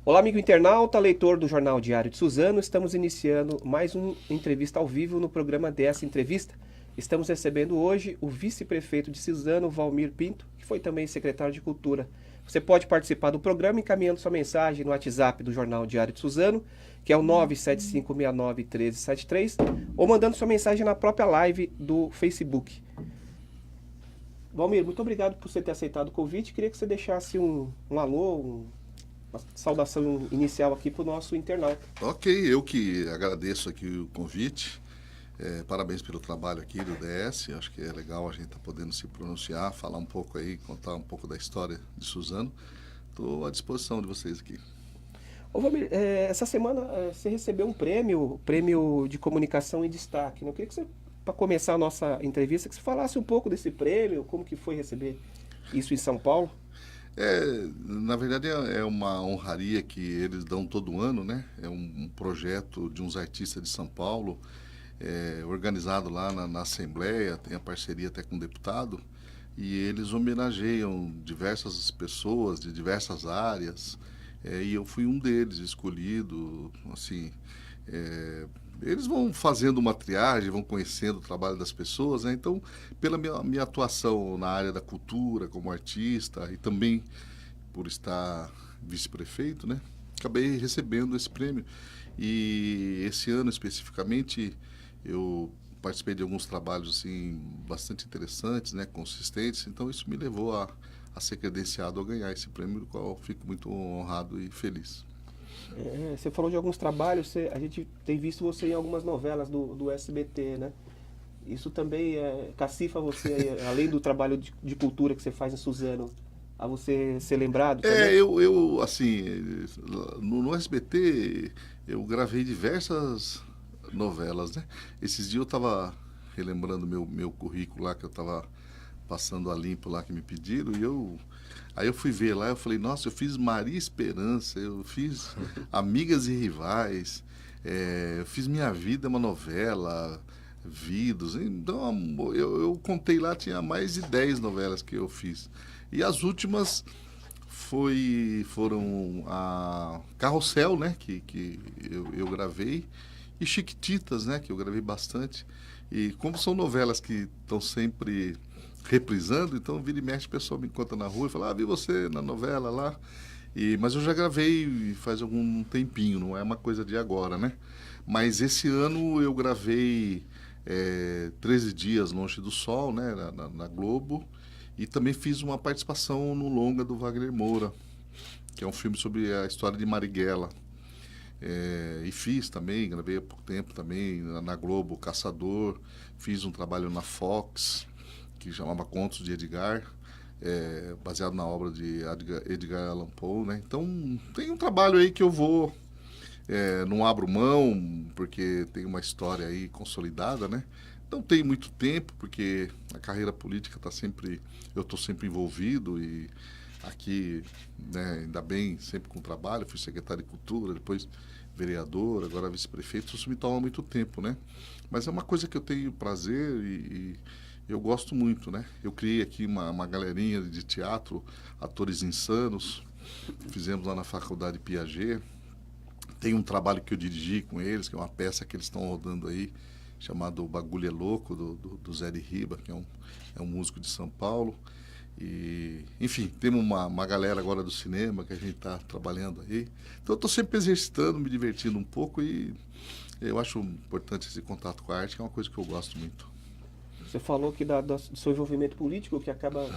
Olá, amigo internauta, leitor do Jornal Diário de Suzano. Estamos iniciando mais uma entrevista ao vivo no programa dessa entrevista. Estamos recebendo hoje o vice-prefeito de Suzano, Valmir Pinto, que foi também secretário de Cultura. Você pode participar do programa encaminhando sua mensagem no WhatsApp do Jornal Diário de Suzano, que é o 975691373, ou mandando sua mensagem na própria live do Facebook. Valmir, muito obrigado por você ter aceitado o convite. Queria que você deixasse um alô, uma saudação inicial aqui para o nosso internauta. Ok, eu que agradeço aqui o convite. Parabéns pelo trabalho aqui do DS. Acho que é legal a gente estar podendo se pronunciar, falar um pouco aí, contar um pouco da história de Suzano. Estou à disposição de vocês aqui. Ô, Valmir, essa semana você recebeu um prêmio de comunicação em destaque, né? Eu queria que você, para começar a nossa entrevista, que você falasse um pouco desse prêmio, como que foi receber isso em São Paulo. Na verdade, é uma honraria que eles dão todo ano, né? É um projeto de uns artistas de São Paulo, organizado lá na Assembleia, tem a parceria até com o deputado, e eles homenageiam diversas pessoas de diversas áreas, e eu fui um deles escolhido, assim, é, eles vão fazendo uma triagem, vão conhecendo o trabalho das pessoas, né? Então, pela minha atuação na área da cultura como artista e também por estar vice-prefeito, né? Acabei recebendo esse prêmio. E esse ano especificamente eu participei de alguns trabalhos assim bastante interessantes, né, consistentes. Então isso me levou a ser credenciado a ganhar esse prêmio, do qual fico muito honrado e feliz. Você falou de alguns trabalhos, a gente tem visto você em algumas novelas do SBT, né? Isso também cacifa você, além do trabalho de cultura que você faz em Suzano, a você ser lembrado também? Eu assim, no SBT eu gravei diversas novelas, né? Esses dias eu estava relembrando meu currículo lá, que eu estava passando a limpo lá que me pediram, aí eu fui ver lá, eu falei, nossa, eu fiz Maria Esperança, eu fiz Amigas e Rivais, eu fiz Minha Vida, uma novela, Vidos. Então eu contei lá, tinha mais de 10 novelas que eu fiz. E as últimas foram a Carrossel, né, que eu gravei, e Chiquititas, né, que eu gravei bastante. E como são novelas que estão sempre reprisando, então vira e mexe, o pessoal me encontra na rua e fala, vi você na novela lá. Mas eu já gravei faz algum tempinho, não é uma coisa de agora, né? Mas esse ano eu gravei 13 Dias Longe do Sol, né, na Globo, e também fiz uma participação no longa do Wagner Moura, que é um filme sobre a história de Marighella. E fiz também, gravei há pouco tempo também na Globo, Caçador, fiz um trabalho na Fox, que chamava Contos de Edgar, baseado na obra de Edgar Allan Poe, né? Então tem um trabalho aí que eu vou, não abro mão, porque tem uma história aí consolidada, né? Não tem muito tempo, porque a carreira política eu estou sempre envolvido e aqui, né, ainda bem, sempre com trabalho, fui secretário de Cultura, depois vereador, agora vice-prefeito, isso me toma muito tempo, né? Mas é uma coisa que eu tenho prazer e eu gosto muito, né? Eu criei aqui uma galerinha de teatro, Atores Insanos, fizemos lá na Faculdade Piaget. Tem um trabalho que eu dirigi com eles, que é uma peça que eles estão rodando aí, chamado O Bagulho é Louco, do Zé de Riba, que é um músico de São Paulo. E, enfim, temos uma galera agora do cinema que a gente está trabalhando aí. Então eu estou sempre exercitando, me divertindo um pouco e eu acho importante esse contato com a arte, que é uma coisa que eu gosto muito. Você falou que do seu envolvimento político, que acaba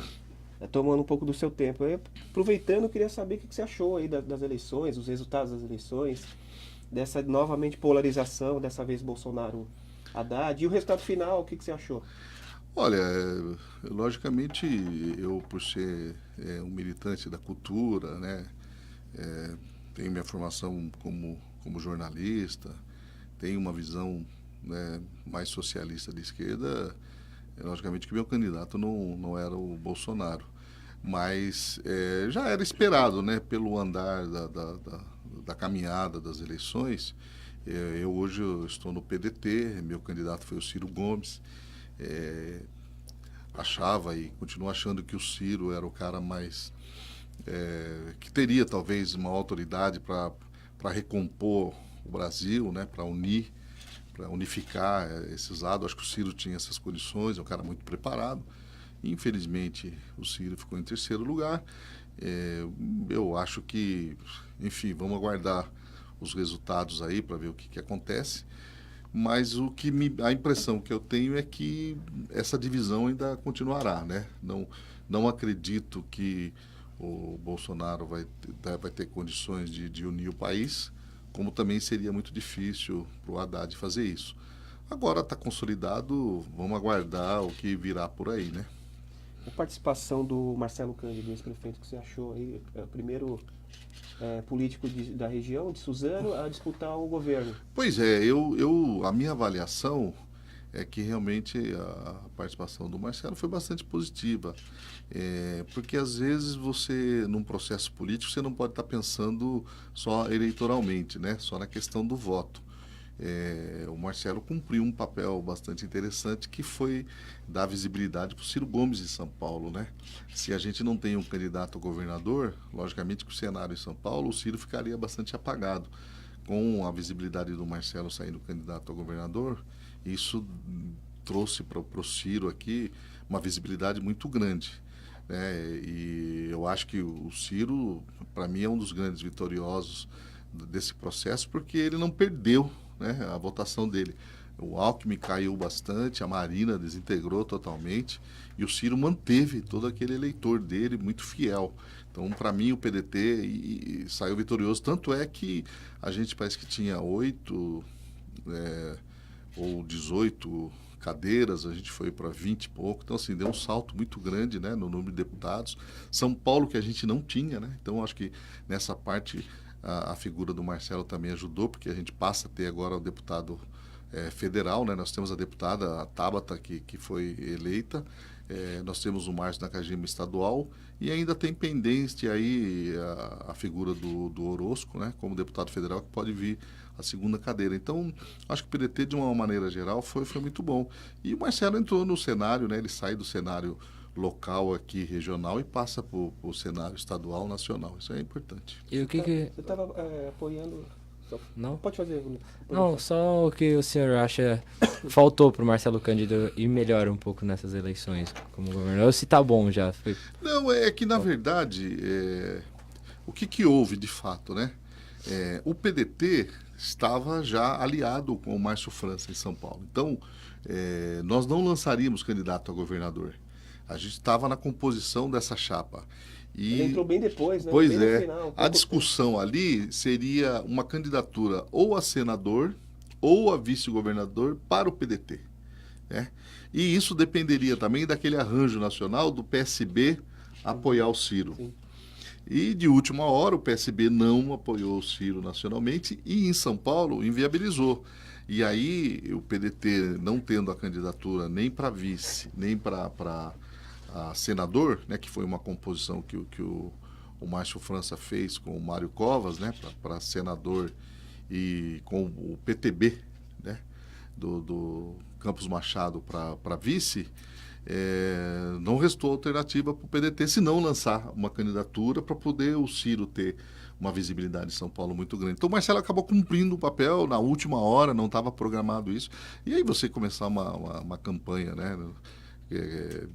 tomando um pouco do seu tempo. Aproveitando, eu queria saber o que você achou aí das eleições, os resultados das eleições, dessa novamente polarização, dessa vez Bolsonaro Haddad, e o resultado final, o que você achou? Olha, logicamente eu por ser um militante da cultura, né, tenho minha formação como jornalista, tenho uma visão, né, mais socialista de esquerda, logicamente que meu candidato não era o Bolsonaro. Mas já era esperado, né, pelo andar da caminhada das eleições. Hoje eu estou no PDT, meu candidato foi o Ciro Gomes. Achava e continuo achando que o Ciro era o cara mais que teria talvez uma autoridade para recompor o Brasil, né, para unificar esses lados. Acho que o Ciro tinha essas condições, é um cara muito preparado. Infelizmente, o Ciro ficou em terceiro lugar. Eu acho que, enfim, vamos aguardar os resultados aí para ver o que acontece. Mas a impressão que eu tenho é que essa divisão ainda continuará, né? Não acredito que o Bolsonaro vai ter condições de unir o país, como também seria muito difícil para o Haddad fazer isso. Agora está consolidado, vamos aguardar o que virá por aí, né? A participação do Marcelo Cândido, ex-prefeito, que você achou aí, o primeiro político da região, de Suzano, a disputar o governo? Pois é, a minha avaliação é que realmente a participação do Marcelo foi bastante positiva. Porque às vezes você, num processo político, você não pode estar pensando só eleitoralmente, né? Só na questão do voto. O Marcelo cumpriu um papel bastante interessante, que foi dar visibilidade para o Ciro Gomes em São Paulo, né? Se a gente não tem um candidato a governador, logicamente que o cenário em São Paulo, o Ciro ficaria bastante apagado. Com a visibilidade do Marcelo saindo candidato a governador, isso trouxe para o Ciro aqui uma visibilidade muito grande, né? E eu acho que o Ciro, para mim, é um dos grandes vitoriosos desse processo, porque ele não perdeu, né, a votação dele. O Alckmin caiu bastante, a Marina desintegrou totalmente, e o Ciro manteve todo aquele eleitor dele muito fiel. Então, para mim, o PDT saiu vitorioso. Tanto é que a gente parece que tinha 8 ou 18 cadeiras, a gente foi para 20 e pouco. Então, assim, deu um salto muito grande, né, no número de deputados. São Paulo, que a gente não tinha, né? Então, acho que nessa parte a figura do Marcelo também ajudou, porque a gente passa a ter agora o deputado federal, né? Nós temos a deputada a Tabata, que foi eleita, nós temos o Márcio Nakajima estadual, e ainda tem pendente aí a figura do Orozco, né? Como deputado federal, que pode vir a segunda cadeira. Então, acho que o PDT, de uma maneira geral, foi muito bom. E o Marcelo entrou no cenário, né? Ele sai do cenário local aqui, regional, e passa para o cenário estadual, nacional. Isso é importante. E o que Você estava apoiando... Não? Pode fazer. Não, só o que o senhor acha faltou para o Marcelo Cândido ir melhor um pouco nessas eleições como governador, ou se tá bom já? Foi... Não, é que na verdade, o que houve de fato, né? O PDT estava já aliado com o Márcio França em São Paulo. Então, nós não lançaríamos candidato a governador. A gente estava na composição dessa chapa. Ele entrou bem depois, né? Pois bem no final, a discussão ali seria uma candidatura ou a senador ou a vice-governador para o PDT, né? E isso dependeria também daquele arranjo nacional do PSB apoiar o Ciro. Sim. E de última hora o PSB não apoiou o Ciro nacionalmente e em São Paulo inviabilizou. E aí o PDT, não tendo a candidatura nem para vice, nem para a senador, né, que foi uma composição que o Márcio França fez com o Mário Covas, né, para senador, e com o PTB, né, do Campos Machado para vice, não restou alternativa para o PDT senão lançar uma candidatura para poder o Ciro ter uma visibilidade em São Paulo muito grande. Então o Marcelo acabou cumprindo o papel na última hora, não estava programado isso. E aí você começar uma campanha, né?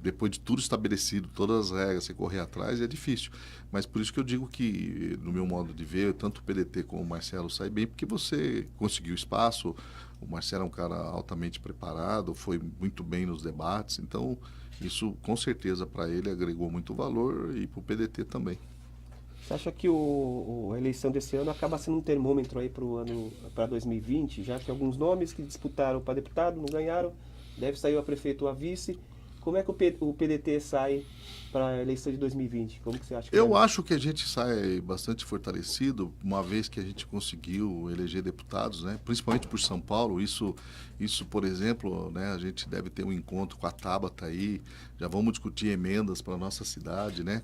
Depois de tudo estabelecido, todas as regras, você correr atrás é difícil. Mas por isso que eu digo que, no meu modo de ver, tanto o PDT como o Marcelo sai bem, porque você conseguiu espaço. O Marcelo é um cara altamente preparado, foi muito bem nos debates, então isso com certeza para ele agregou muito valor e para o PDT também. Você acha que a eleição desse ano acaba sendo um termômetro aí para 2020, já que alguns nomes que disputaram para deputado não ganharam, deve sair a prefeito ou a vice? Como é que o PDT sai para a eleição de 2020? Como que você acha que Eu acho que a gente sai bastante fortalecido, uma vez que a gente conseguiu eleger deputados, né? Principalmente por São Paulo. Isso, por exemplo, né? A gente deve ter um encontro com a Tabata aí, já vamos discutir emendas para a nossa cidade, né?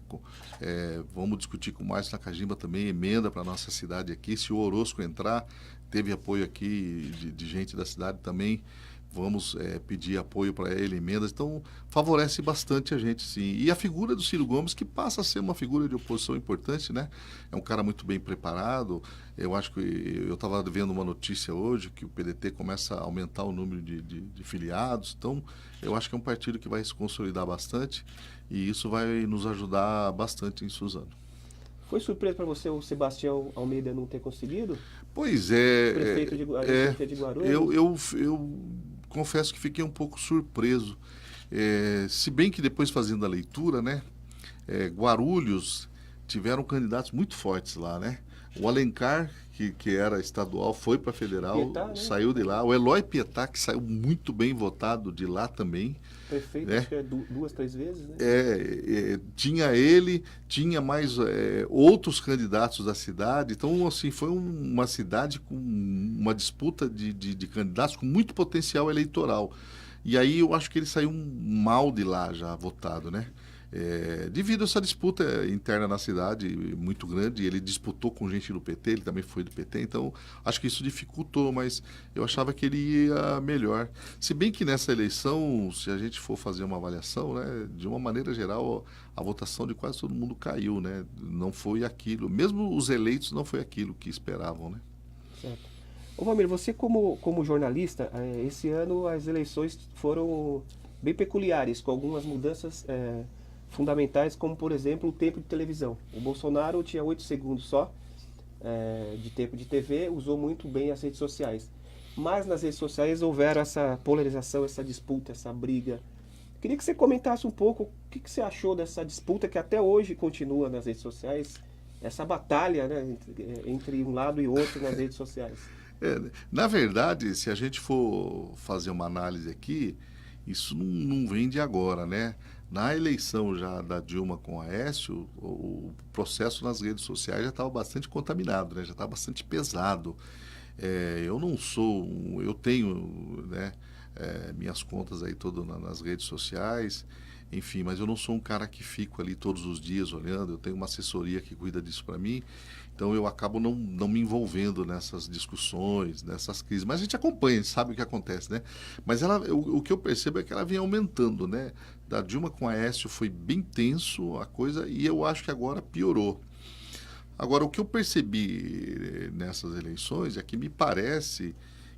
Vamos discutir com o Márcio Nakajima também, emenda para a nossa cidade aqui. Se o Orozco entrar, teve apoio aqui de gente da cidade também, vamos pedir apoio para ele, emendas. Então, favorece bastante a gente, sim. E a figura do Ciro Gomes, que passa a ser uma figura de oposição importante, né? É um cara muito bem preparado. Eu acho que eu estava vendo uma notícia hoje que o PDT começa a aumentar o número de filiados. Então, eu acho que é um partido que vai se consolidar bastante e isso vai nos ajudar bastante em Suzano. Foi surpresa para você o Sebastião Almeida não ter conseguido? Pois é. Prefeito de Guarulhos? Eu confesso que fiquei um pouco surpreso. Se bem que depois fazendo a leitura, né? Guarulhos tiveram candidatos muito fortes lá, né? O Alencar, que era estadual, foi para federal, Pietá, né? saiu de lá. O Eloy Pietá, que saiu muito bem votado de lá também. Prefeito, né? acho que é 2, 3 vezes, né? Tinha ele, tinha mais outros candidatos da cidade. Então, assim, foi uma cidade com uma disputa de candidatos com muito potencial eleitoral. E aí eu acho que ele saiu mal de lá já votado, né? Devido a essa disputa interna na cidade muito grande, ele disputou com gente do PT, ele também foi do PT, então acho que isso dificultou, mas eu achava que ele ia melhor. Se bem que nessa eleição, se a gente for fazer uma avaliação, né, de uma maneira geral, a votação de quase todo mundo caiu, né? Não foi aquilo, mesmo os eleitos não foi aquilo que esperavam, né? Certo. Ô Valmir, você como jornalista, esse ano as eleições foram bem peculiares, com algumas mudanças fundamentais, como por exemplo o tempo de televisão. O Bolsonaro tinha 8 segundos só de tempo de TV, usou muito bem as redes sociais. Mas nas redes sociais houveram essa polarização, essa disputa, essa briga. Queria que você comentasse um pouco o que você achou dessa disputa que até hoje continua nas redes sociais, essa batalha, né, entre um lado e outro nas redes sociais. Na verdade, se a gente for fazer uma análise aqui, isso não vem de agora, né? Na eleição já da Dilma com o Aécio, o processo nas redes sociais já estava bastante contaminado, né? Já estava bastante pesado. Eu tenho, né, minhas contas aí todas nas redes sociais, enfim, mas eu não sou um cara que fico ali todos os dias olhando, eu tenho uma assessoria que cuida disso para mim, então eu acabo não me envolvendo nessas discussões, nessas crises, mas a gente acompanha, a gente sabe o que acontece, né? Mas o que eu percebo é que ela vem aumentando, né? Da Dilma com a Aécio foi bem tenso a coisa e eu acho que agora piorou. Agora, o que eu percebi nessas eleições é que me parece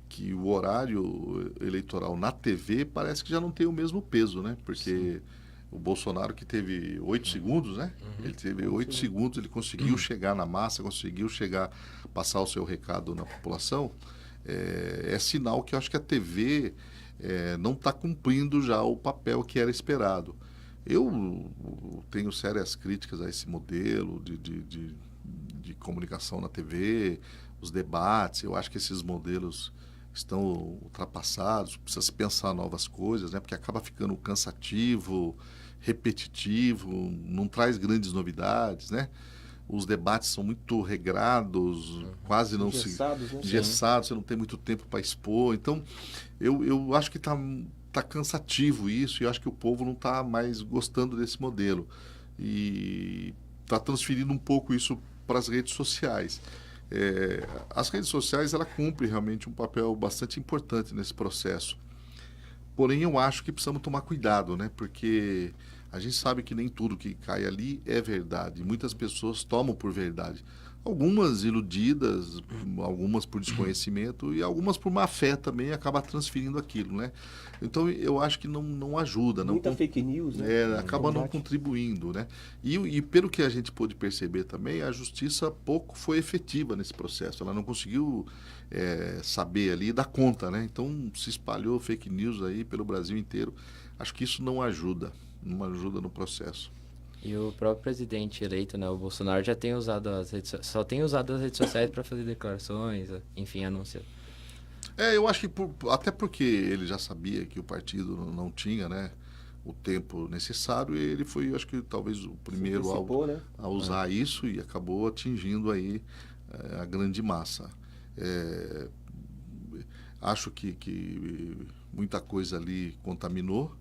que o horário eleitoral na TV parece que já não tem o mesmo peso, né? Porque sim, o Bolsonaro que teve 8 segundos, né? Uhum. Ele teve 8 segundos, ele conseguiu chegar na massa, conseguiu passar o seu recado na população. É sinal que eu acho que a TV não está cumprindo já o papel que era esperado. Eu tenho sérias críticas a esse modelo de comunicação na TV, os debates. Eu acho que esses modelos estão ultrapassados, precisa se pensar novas coisas, né? Porque acaba ficando cansativo, repetitivo, não traz grandes novidades, né? Os debates são muito regrados, quase não engessados, né? Engessados, você não tem muito tempo para expor. Então, eu acho que tá cansativo isso e eu acho que o povo não está mais gostando desse modelo. E está transferindo um pouco isso para as redes sociais. As redes sociais ela cumpre realmente um papel bastante importante nesse processo. Porém, eu acho que precisamos tomar cuidado, né? Porque a gente sabe que nem tudo que cai ali é verdade. Muitas pessoas tomam por verdade. Algumas iludidas, algumas por desconhecimento e algumas por má fé também acaba transferindo aquilo, né? Então eu acho que não ajuda. Muita fake news, né? Acaba não contribuindo, né? E pelo que a gente pôde perceber também, a justiça pouco foi efetiva nesse processo. Ela não conseguiu saber ali dar conta, né? Então se espalhou fake news aí pelo Brasil inteiro. Acho que isso não ajuda no processo. E o próprio presidente eleito, né, o Bolsonaro, já tem usado só tem usado as redes sociais para fazer declarações, enfim, anunciar. Eu acho que até porque ele já sabia que o partido não tinha, né, o tempo necessário, e ele foi, acho que talvez o primeiro a usar isso e acabou atingindo aí a grande massa. Acho que muita coisa ali contaminou.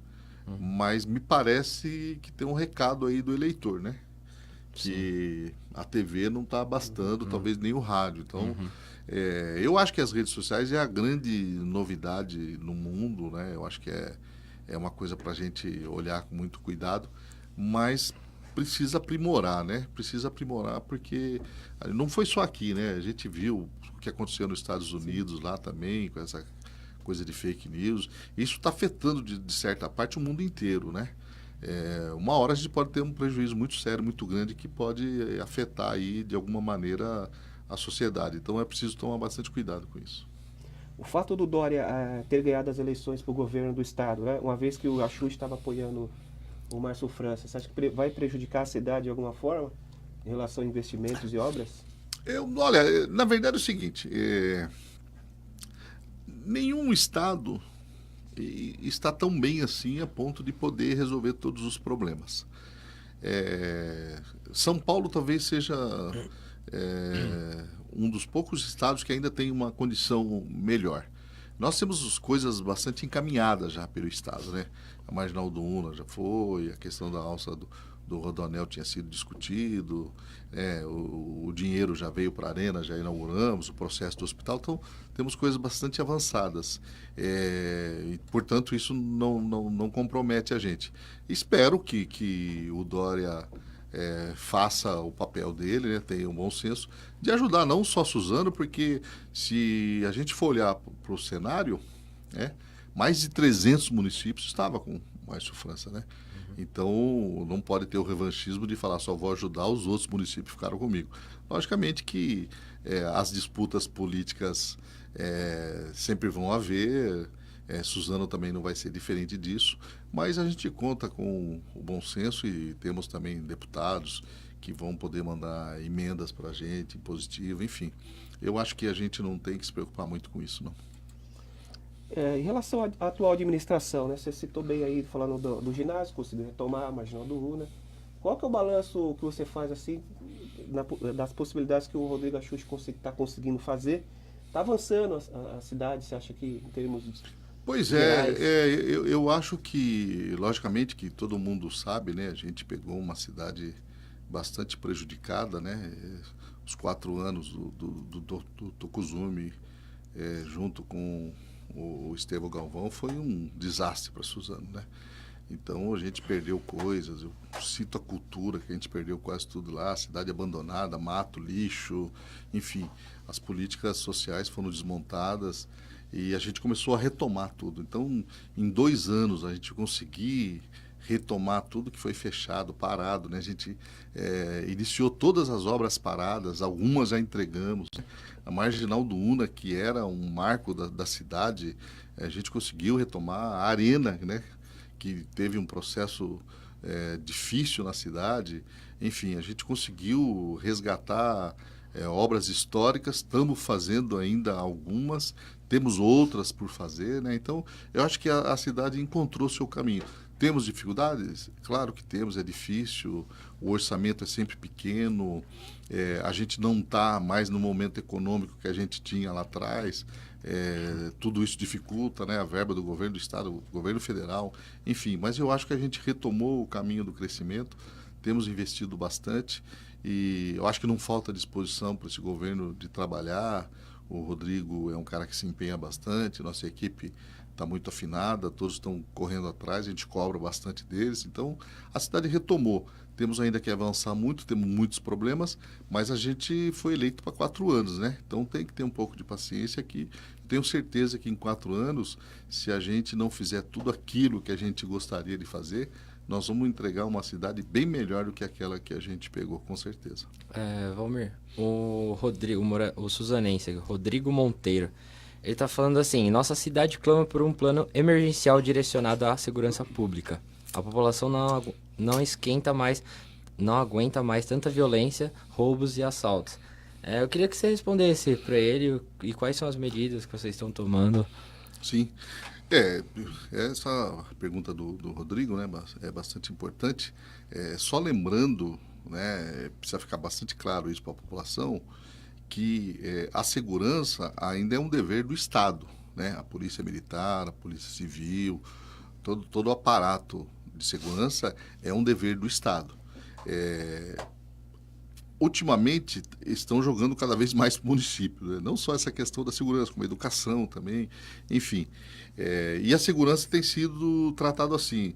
Mas me parece que tem um recado aí do eleitor, né? que a TV não está bastando, talvez nem o rádio. Então, eu acho que as redes sociais é a grande novidade no mundo, né? Eu acho que é uma coisa para a gente olhar com muito cuidado, mas precisa aprimorar, né? Precisa aprimorar porque não foi só aqui, né? A gente viu o que aconteceu nos Estados Unidos lá também, com essa coisa de fake news. Isso está afetando, de certa parte, o mundo inteiro, né? Uma hora a gente pode ter um prejuízo muito sério, muito grande, que pode afetar aí, de alguma maneira, a sociedade. Então é preciso tomar bastante cuidado com isso. O fato do Dória ter ganhado as eleições para o governo do estado, né? Uma vez que o Axu estava apoiando o Márcio França, você acha que vai prejudicar a cidade de alguma forma em relação a investimentos e obras? Olha, na verdade é o seguinte, nenhum estado está tão bem assim a ponto de poder resolver todos os problemas. São Paulo talvez seja um dos poucos estados que ainda tem uma condição melhor. Nós temos coisas bastante encaminhadas já pelo estado, né? A Marginal do Una já foi, a questão da alça do Rodoanel tinha sido discutido, o dinheiro já veio para a Arena, já inauguramos, o processo do hospital, então temos coisas bastante avançadas. E, portanto, isso não compromete a gente. Espero que o Dória faça o papel dele, né, tenha um bom senso, de ajudar não só Suzano, porque se a gente for olhar para o cenário, mais de 300 municípios estavam com o Márcio França, né? Então, não pode ter o revanchismo de falar só vou ajudar, os outros municípios ficaram comigo. Logicamente que as disputas políticas sempre vão haver, Suzano também não vai ser diferente disso, mas a gente conta com o bom senso e temos também deputados que vão poder mandar emendas para a gente, positivo, enfim. Eu acho que a gente não tem que se preocupar muito com isso, não. Em relação à atual administração, né? Você citou bem aí, falando do ginásio, conseguiu retomar a Marginal do Una. Qual que é o balanço que você faz assim das possibilidades que o Rodrigo Axuxi está conseguindo fazer? Está avançando a cidade, você acha que em termos Pois gerais? eu acho que, logicamente, que todo mundo sabe, né? A gente pegou uma cidade bastante prejudicada, né? Os 4 anos do Tokuzume, junto com o Estevão Galvão, foi um desastre para Suzano, né? Então a gente perdeu coisas, eu cito a cultura, que a gente perdeu quase tudo lá, cidade abandonada, mato, lixo, enfim, as políticas sociais foram desmontadas e a gente começou a retomar tudo. Então, em 2 anos, a gente conseguiu retomar tudo que foi fechado, parado, né? A gente iniciou todas as obras paradas, algumas já entregamos. A Marginal do Una, que era um marco da cidade, a gente conseguiu retomar. A Arena, né? Que teve um processo difícil na cidade. Enfim, a gente conseguiu resgatar obras históricas, estamos fazendo ainda algumas, temos outras por fazer, né? Então, eu acho que a cidade encontrou seu caminho. Temos dificuldades? Claro que temos, é difícil, o orçamento é sempre pequeno, a gente não está mais no momento econômico que a gente tinha lá atrás, tudo isso dificulta, né, a verba do governo do estado, do governo federal, enfim, mas eu acho que a gente retomou o caminho do crescimento, temos investido bastante e eu acho que não falta disposição para esse governo de trabalhar. O Rodrigo é um cara que se empenha bastante, nossa equipe está muito afinada, todos estão correndo atrás, a gente cobra bastante deles, então a cidade retomou. Temos ainda que avançar muito, temos muitos problemas, mas a gente foi eleito para 4 anos, né? Então tem que ter um pouco de paciência aqui. Tenho certeza que em 4 anos, se a gente não fizer tudo aquilo que a gente gostaria de fazer, nós vamos entregar uma cidade bem melhor do que aquela que a gente pegou, com certeza. Valmir, o Rodrigo, o suzanense, Rodrigo Monteiro, ele está falando assim: nossa cidade clama por um plano emergencial direcionado à segurança pública. A população não aguenta mais tanta violência, roubos e assaltos. Eu queria que você respondesse para ele e quais são as medidas que vocês estão tomando. Sim. Essa pergunta do Rodrigo, né, é bastante importante. Só lembrando, né, precisa ficar bastante claro isso para a população, que a segurança ainda é um dever do Estado, né? A Polícia Militar, a Polícia Civil, todo o aparato de segurança é um dever do Estado. ultimamente estão jogando cada vez mais para o município, né? Não só essa questão da segurança, como a educação também, enfim. E a segurança tem sido tratada assim,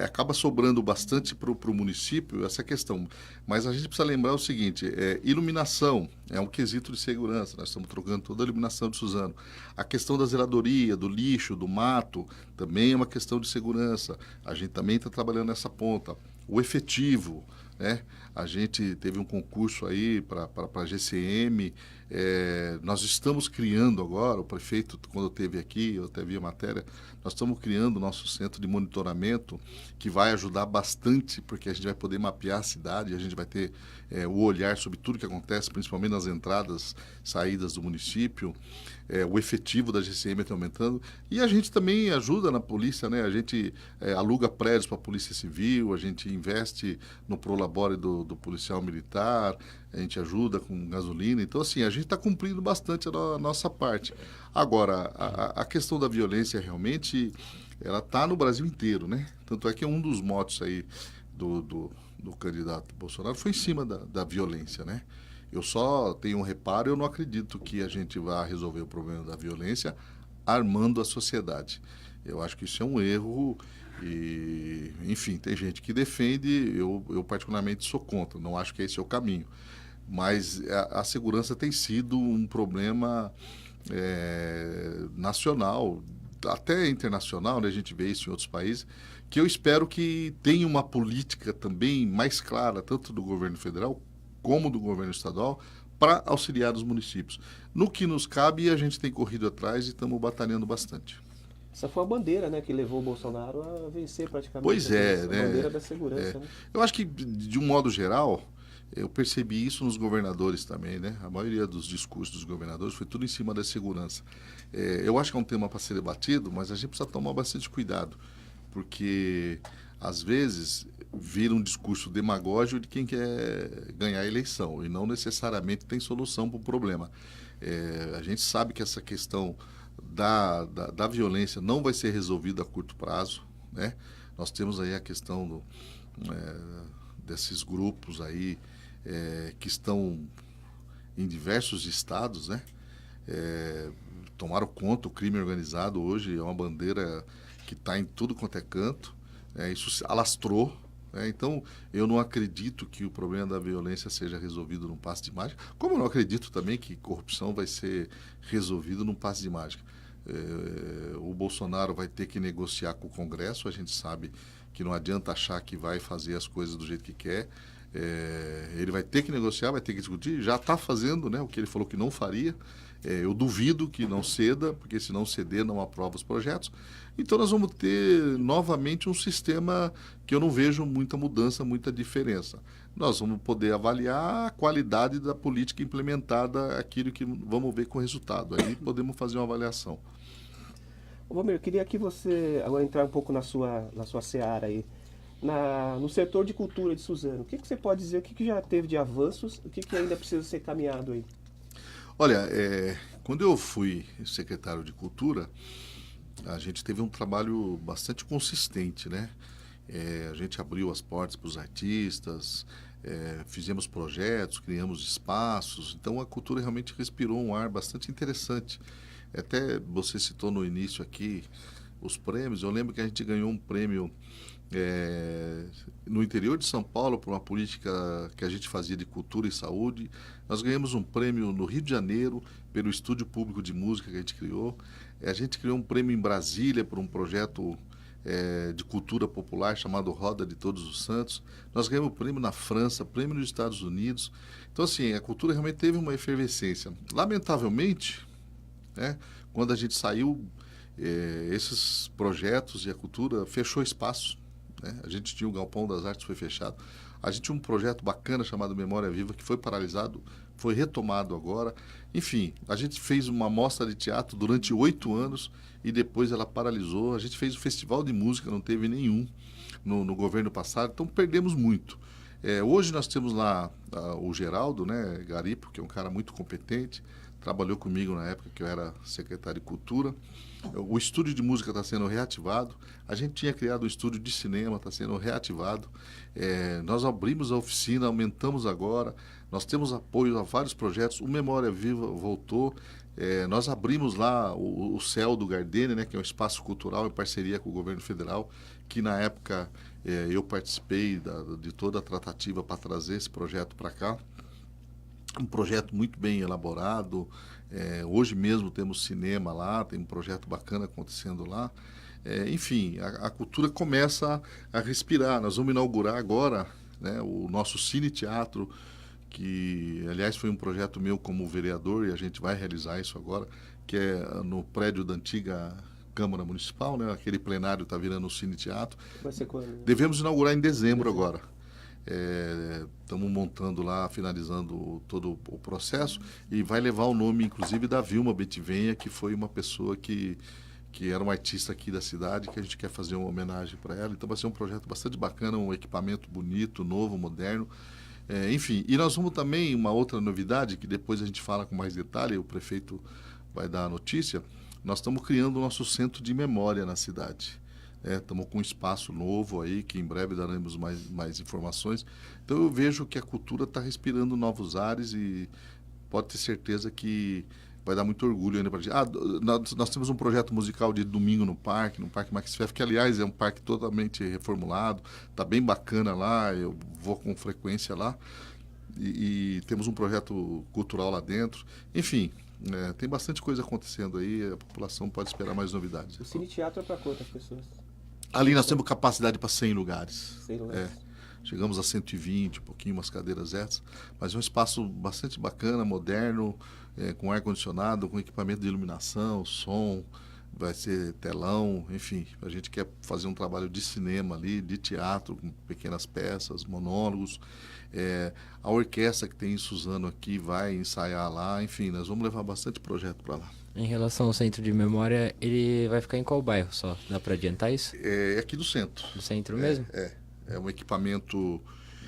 acaba sobrando bastante para o município essa questão, mas a gente precisa lembrar o seguinte, iluminação é um quesito de segurança, nós estamos trocando toda a iluminação de Suzano. A questão da zeladoria, do lixo, do mato, também é uma questão de segurança, a gente também está trabalhando nessa ponta. O efetivo, né? A gente teve um concurso aí para a GCM, nós estamos criando agora, o prefeito, quando esteve aqui, eu até vi a matéria, nós estamos criando o nosso centro de monitoramento, que vai ajudar bastante, porque a gente vai poder mapear a cidade, a gente vai ter o olhar sobre tudo que acontece, principalmente nas entradas, saídas do município, o efetivo da GCM está aumentando, e a gente também ajuda na polícia, né? A gente aluga prédios para a Polícia Civil, a gente investe no Prolabore do policial militar, a gente ajuda com gasolina, então assim, a gente está cumprindo bastante a nossa parte. Agora, a questão da violência realmente, ela está no Brasil inteiro, né? Tanto é que um dos motos aí do candidato Bolsonaro foi em cima da violência, né? Eu só tenho um reparo, eu não acredito que a gente vá resolver o problema da violência armando a sociedade. Eu acho que isso é um erro e, enfim, tem gente que defende, eu particularmente sou contra, não acho que esse é o caminho. Mas a segurança tem sido um problema nacional, até internacional, né? A gente vê isso em outros países, que eu espero que tenha uma política também mais clara, tanto do governo federal como do governo estadual, para auxiliar os municípios. No que nos cabe, a gente tem corrido atrás e estamos batalhando bastante. Essa foi a bandeira, né, que levou o Bolsonaro a vencer praticamente. Pois é, a né? bandeira da segurança. Né? Eu acho que, de um modo geral, eu percebi isso nos governadores também, né? A maioria dos discursos dos governadores foi tudo em cima da segurança. Eu acho que é um tema para ser debatido, mas a gente precisa tomar bastante cuidado, porque, às vezes, vira um discurso demagógico de quem quer ganhar a eleição e não necessariamente tem solução para o problema. A gente sabe que essa questão da violência não vai ser resolvida a curto prazo, né? Nós temos aí a questão desses grupos aí que estão em diversos estados, né? Tomaram conta, o crime organizado hoje é uma bandeira que está em tudo quanto é canto, isso se alastrou. Então, eu não acredito que o problema da violência seja resolvido num passe de mágica, como eu não acredito também que corrupção vai ser resolvido num passe de mágica. O Bolsonaro vai ter que negociar com o Congresso, a gente sabe que não adianta achar que vai fazer as coisas do jeito que quer. Ele vai ter que negociar, vai ter que discutir, já está fazendo, né, o que ele falou que não faria. Eu duvido que não ceda, porque se não ceder, não aprova os projetos. Então, nós vamos ter novamente um sistema que eu não vejo muita mudança, muita diferença. Nós vamos poder avaliar a qualidade da política implementada, aquilo que vamos ver com o resultado. Aí podemos fazer uma avaliação. Ô, Valmir, eu queria que você agora entrar um pouco na sua seara aí. No setor de cultura de Suzano, o que você pode dizer, o que já teve de avanços, o que ainda precisa ser caminhado aí? Olha, quando eu fui secretário de Cultura, a gente teve um trabalho bastante consistente, né? A gente abriu as portas para os artistas, fizemos projetos, criamos espaços, então a cultura realmente respirou um ar bastante interessante. Até você citou no início aqui os prêmios, eu lembro que a gente ganhou um prêmio no interior de São Paulo por uma política que a gente fazia de cultura e saúde. Nós ganhamos um prêmio no Rio de Janeiro pelo Estúdio Público de Música que a gente criou. A gente criou um prêmio em Brasília por um projeto de cultura popular chamado Roda de Todos os Santos. Nós ganhamos prêmio na França, prêmio nos Estados Unidos. Então, assim, a cultura realmente teve uma efervescência. Lamentavelmente, né, quando a gente saiu, esses projetos e a cultura fechou espaço. A gente tinha o Galpão das Artes, foi fechado. A gente tinha um projeto bacana chamado Memória Viva, que foi paralisado, foi retomado agora. Enfim, a gente fez uma mostra de teatro durante 8 anos e depois ela paralisou. A gente fez o festival de música, não teve nenhum no governo passado, então perdemos muito. Hoje nós temos lá o Geraldo, né, Garipo, que é um cara muito competente, trabalhou comigo na época que eu era secretário de Cultura. O estúdio de música está sendo reativado. A gente tinha criado um estúdio de cinema, está sendo reativado. Nós abrimos a oficina, aumentamos agora. Nós temos apoio a vários projetos. O Memória Viva voltou. Nós abrimos lá o Céu do Gardênia, né, que é um espaço cultural em parceria com o governo federal, que na época eu participei de toda a tratativa para trazer esse projeto para cá. Um projeto muito bem elaborado. Hoje mesmo temos cinema lá, tem um projeto bacana acontecendo lá. Enfim, a cultura começa a respirar. Nós vamos inaugurar agora, né, o nosso Cine Teatro, que, aliás, foi um projeto meu como vereador, e a gente vai realizar isso agora, que é no prédio da antiga Câmara Municipal, né? Aquele plenário está virando um Cine Teatro. Vai ser quando? Devemos inaugurar em dezembro agora. Estamos montando lá, finalizando todo o processo, e vai levar o nome, inclusive, da Vilma Betivenha, que foi uma pessoa que era uma artista aqui da cidade, que a gente quer fazer uma homenagem para ela. Então vai ser um projeto bastante bacana, um equipamento bonito, novo, moderno. Enfim, e nós vamos também, uma outra novidade, que depois a gente fala com mais detalhe, o prefeito vai dar a notícia. Nós estamos criando o nosso centro de memória na cidade. Estamos com um espaço novo aí, que em breve daremos mais informações. Então eu vejo que a cultura está respirando novos ares, e pode ter certeza que vai dar muito orgulho ainda para a gente. Nós temos um projeto musical de domingo no Parque Max Feff, que aliás é um parque totalmente reformulado, está bem bacana lá, eu vou com frequência lá, e temos um projeto cultural lá dentro. Enfim, tem bastante coisa acontecendo aí, a população pode esperar mais novidades. O Cine Teatro é para quantas pessoas? Ali nós temos capacidade para 100 lugares. 100 lugares. Chegamos a 120, um pouquinho, umas cadeiras extras. Mas é um espaço bastante bacana, moderno, com ar-condicionado, com equipamento de iluminação, som, vai ser telão, enfim. A gente quer fazer um trabalho de cinema ali, de teatro, com pequenas peças, monólogos. A orquestra que tem em Suzano aqui vai ensaiar lá. Enfim, nós vamos levar bastante projeto para lá. Em relação ao centro de memória, ele vai ficar em qual bairro só? Dá para adiantar isso? É aqui do centro. No centro mesmo? É um equipamento...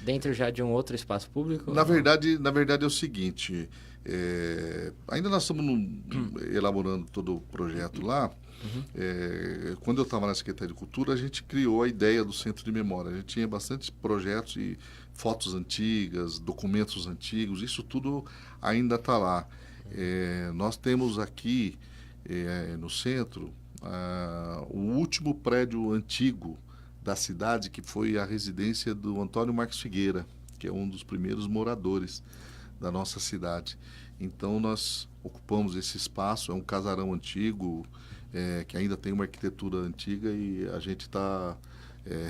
Dentro já de um outro espaço público? Na verdade é o seguinte, ainda nós estamos elaborando todo o projeto lá. Quando eu estava na Secretaria de Cultura, a gente criou a ideia do Centro de Memória. A gente tinha bastante projetos e fotos antigas, documentos antigos, isso tudo ainda está lá. Nós temos aqui no centro o último prédio antigo da cidade, que foi a residência do Antônio Marques Figueira, que é um dos primeiros moradores da nossa cidade. Então nós ocupamos esse espaço, é um casarão antigo, que ainda tem uma arquitetura antiga, e a gente está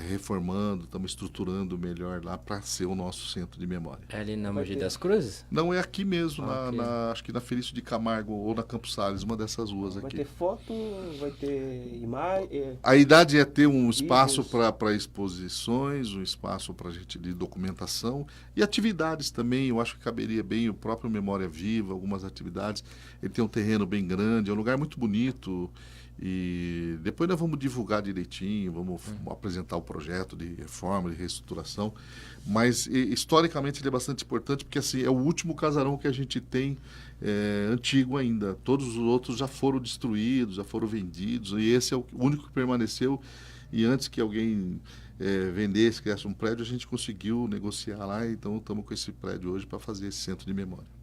reformando, estamos estruturando melhor lá para ser o nosso centro de memória. É ali na Mogi das Cruzes? Não, é aqui mesmo, Ok. acho que na Felício de Camargo ou na Campos Sales, uma dessas ruas Vai aqui. ter foto, vai ter imagem. A idade é ter um espaço Vídeos. para exposições, um espaço para a gente de documentação e atividades também. Eu acho que caberia bem o próprio Memória Viva, algumas atividades. Ele tem um terreno bem grande, é um lugar muito bonito. E depois nós vamos divulgar direitinho, vamos apresentar o projeto de reforma, de reestruturação. Mas historicamente ele é bastante importante, porque assim, é o último casarão que a gente tem antigo ainda. Todos os outros já foram destruídos, já foram vendidos, e esse é o único que permaneceu. E antes que alguém vendesse, criasse um prédio, a gente conseguiu negociar lá, então estamos com esse prédio hoje para fazer esse centro de memória.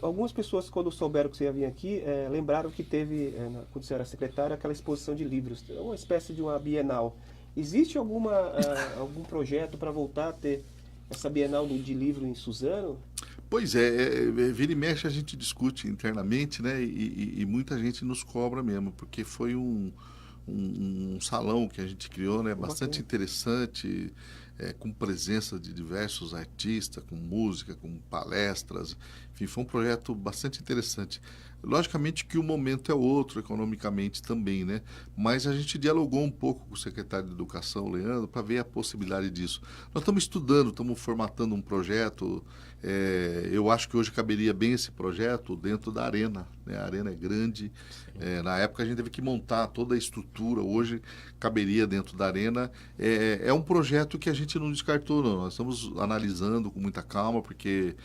Algumas pessoas, quando souberam que você ia vir aqui, lembraram que teve, quando você era secretário, aquela exposição de livros, uma espécie de uma bienal. Existe algum projeto para voltar a ter essa bienal de livro em Suzano? Pois vira e mexe a gente discute internamente, né? E muita gente nos cobra mesmo, porque foi um salão que a gente criou, né? Bastante interessante, com presença de diversos artistas, com música, com palestras. Enfim, foi um projeto bastante interessante. Logicamente que o momento é outro, economicamente também, né? Mas a gente dialogou um pouco com o secretário de Educação, Leandro, para ver a possibilidade disso. Nós estamos estudando, estamos formatando um projeto Eu acho que hoje caberia bem esse projeto dentro da arena, né? A arena é grande. Na época a gente teve que montar toda a estrutura, hoje caberia dentro da arena. É um projeto que a gente não descartou, não. Nós estamos analisando com muita calma, porque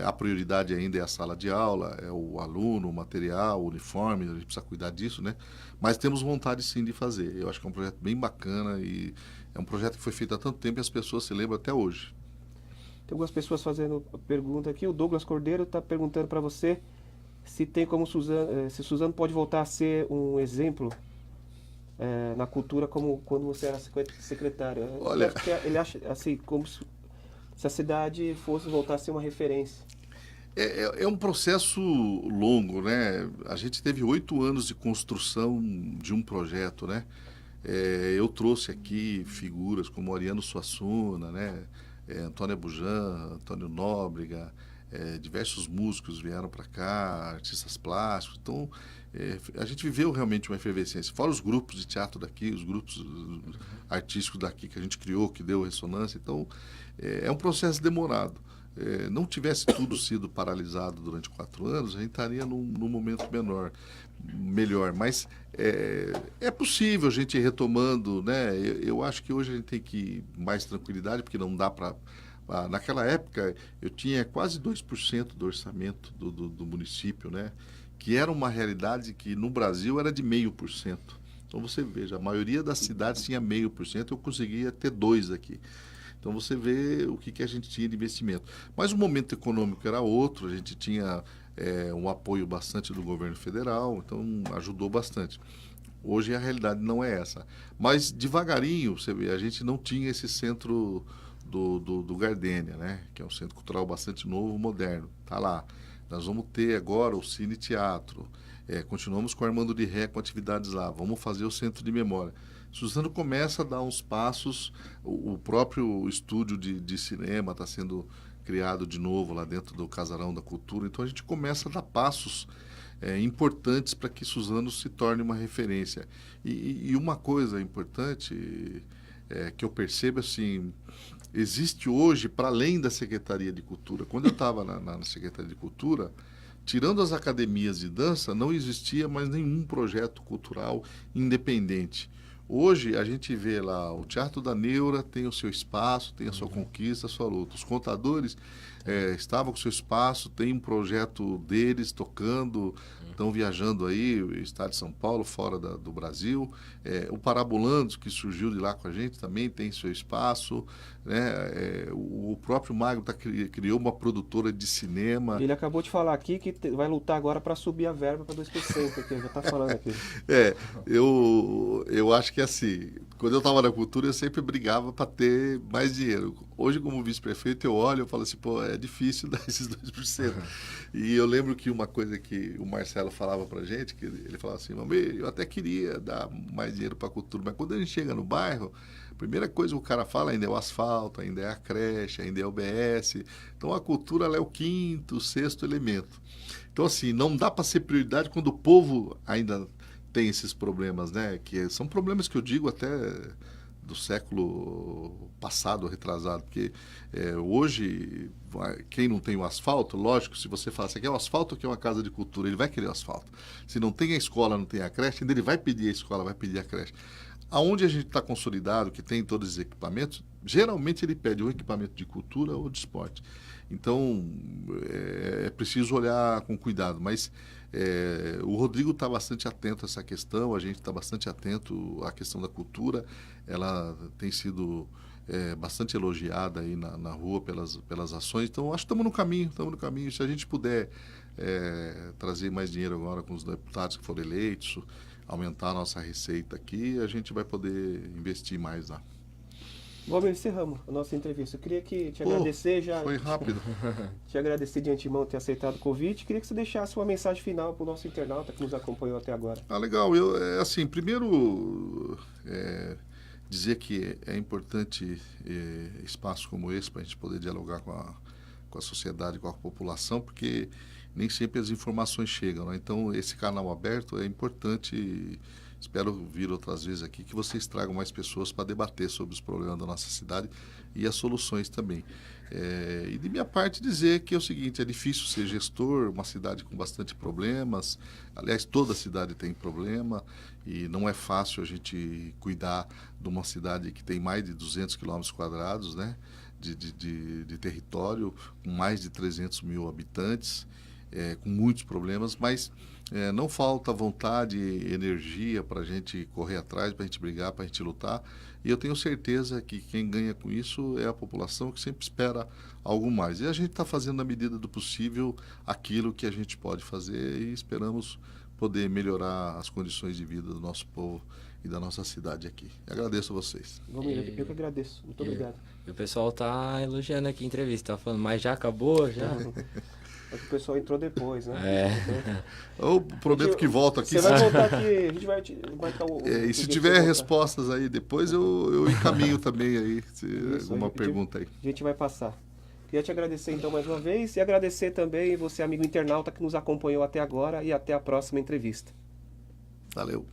a prioridade ainda é a sala de aula, é o aluno, o material, o uniforme, a gente precisa cuidar disso, né? Mas temos vontade sim de fazer. Eu acho que é um projeto bem bacana e é um projeto que foi feito há tanto tempo e as pessoas se lembram até hoje. Tem algumas pessoas fazendo pergunta aqui. O Douglas Cordeiro está perguntando para você se tem como se Suzano pode voltar a ser um exemplo na cultura como quando você era secretário. Olha, Ele acha assim, como se a cidade fosse voltar a ser uma referência. É um processo longo, né? A gente teve 8 anos de construção de um projeto, né? Eu trouxe aqui figuras como Ariano Suassuna, né? Antônio Bujan, Antônio Nóbrega, diversos músicos vieram para cá, artistas plásticos. Então, a gente viveu realmente uma efervescência. Fora os grupos de teatro daqui, os grupos artísticos daqui que a gente criou, que deu ressonância. Então, é um processo demorado. Não tivesse tudo sido paralisado durante 4 anos, a gente estaria num momento melhor. Mas é possível a gente ir retomando, né? Eu acho que hoje a gente tem que ir mais tranquilidade, porque não dá para... Naquela época, eu tinha quase 2% do orçamento do município, né? Que era uma realidade que no Brasil era de 0,5%. Então você veja, a maioria das cidades tinha 0,5%, eu conseguia ter 2% aqui. Então você vê o que a gente tinha de investimento. Mas o momento econômico era outro, a gente tinha um apoio bastante do governo federal, então ajudou bastante. Hoje a realidade não é essa. Mas devagarinho, você vê, a gente não tinha esse centro do Gardênia, né? Que é um centro cultural bastante novo, moderno. Está lá. Nós vamos ter agora o Cine Teatro. Continuamos com o Armando de Ré com atividades lá. Vamos fazer o centro de memória. Suzano começa a dar uns passos, o próprio estúdio de cinema está sendo criado de novo lá dentro do Casarão da Cultura, então a gente começa a dar passos importantes para que Suzano se torne uma referência. E uma coisa importante que eu percebo, assim, existe hoje, para além da Secretaria de Cultura, quando eu estava na Secretaria de Cultura, tirando as academias de dança, não existia mais nenhum projeto cultural independente. Hoje a gente vê lá, o Teatro da Neura tem o seu espaço, tem a sua conquista, a sua luta. Os contadores estavam com o seu espaço, tem um projeto deles tocando, estão viajando aí, o estado de São Paulo, fora do Brasil. O Parabolandos, que surgiu de lá com a gente, também tem seu espaço. Né? O próprio Magno criou uma produtora de cinema. Ele acabou de falar aqui que vai lutar agora para subir a verba para 2%, que já está falando aqui. Eu acho que assim, quando eu estava na cultura, eu sempre brigava para ter mais dinheiro. Hoje, como vice-prefeito, eu olho e falo assim, pô, é difícil dar esses 2%. E eu lembro que uma coisa que o Marcelo falava pra gente, que ele falava assim, Mami, eu até queria dar mais dinheiro para a cultura, mas quando a gente chega no bairro, a primeira coisa que o cara fala ainda é o asfalto, ainda é a creche, ainda é o BS. Então a cultura ela é o 5º, 6º elemento. Então assim, não dá para ser prioridade quando o povo ainda tem esses problemas, né? Que são problemas que eu digo até do século passado, retrasado, porque hoje, quem não tem o asfalto, lógico, se você fala, você quer o asfalto ou quer uma casa de cultura, ele vai querer o asfalto. Se não tem a escola, não tem a creche, ainda ele vai pedir a escola, vai pedir a creche. Aonde a gente está consolidado, que tem todos os equipamentos, geralmente ele pede um equipamento de cultura ou de esporte. Então, é preciso olhar com cuidado, mas o Rodrigo está bastante atento a essa questão, a gente está bastante atento à questão da cultura, ela tem sido bastante elogiada aí na rua pelas ações, então acho que estamos no caminho, se a gente puder trazer mais dinheiro agora com os deputados que foram eleitos, aumentar a nossa receita aqui, a gente vai poder investir mais lá. Bom, encerramos a nossa entrevista. Eu queria te agradecer já. Foi rápido. Te agradecer de antemão ter aceitado o convite. Queria que você deixasse uma mensagem final para o nosso internauta que nos acompanhou até agora. Legal. Assim, primeiro dizer que é importante espaços como esse para a gente poder dialogar com a sociedade, com a população, porque nem sempre as informações chegam, né? Então, esse canal aberto é importante. espero vir outras vezes aqui, que vocês tragam mais pessoas para debater sobre os problemas da nossa cidade e as soluções também. E de minha parte dizer que é o seguinte, é difícil ser gestor, uma cidade com bastante problemas, aliás, toda cidade tem problema, e não é fácil a gente cuidar de uma cidade que tem mais de 200 quilômetros quadrados, né, de território, com mais de 300 mil habitantes, com muitos problemas, mas não falta vontade e energia para a gente correr atrás, para a gente brigar, para a gente lutar. E eu tenho certeza que quem ganha com isso é a população, que sempre espera algo mais. E a gente está fazendo, na medida do possível, aquilo que a gente pode fazer e esperamos poder melhorar as condições de vida do nosso povo e da nossa cidade aqui. Agradeço a vocês. Valmir, eu que agradeço. Muito obrigado. E o pessoal tá elogiando aqui a entrevista, tá falando, mas já acabou, já? É que o pessoal entrou depois, né? Eu prometo que volto aqui. Você vai voltar aqui, a gente vai marcar e se tiver respostas aí depois, eu encaminho também aí, alguma pergunta aí. A gente vai passar. Queria te agradecer então mais uma vez e agradecer também você, amigo internauta, que nos acompanhou até agora, e até a próxima entrevista. Valeu.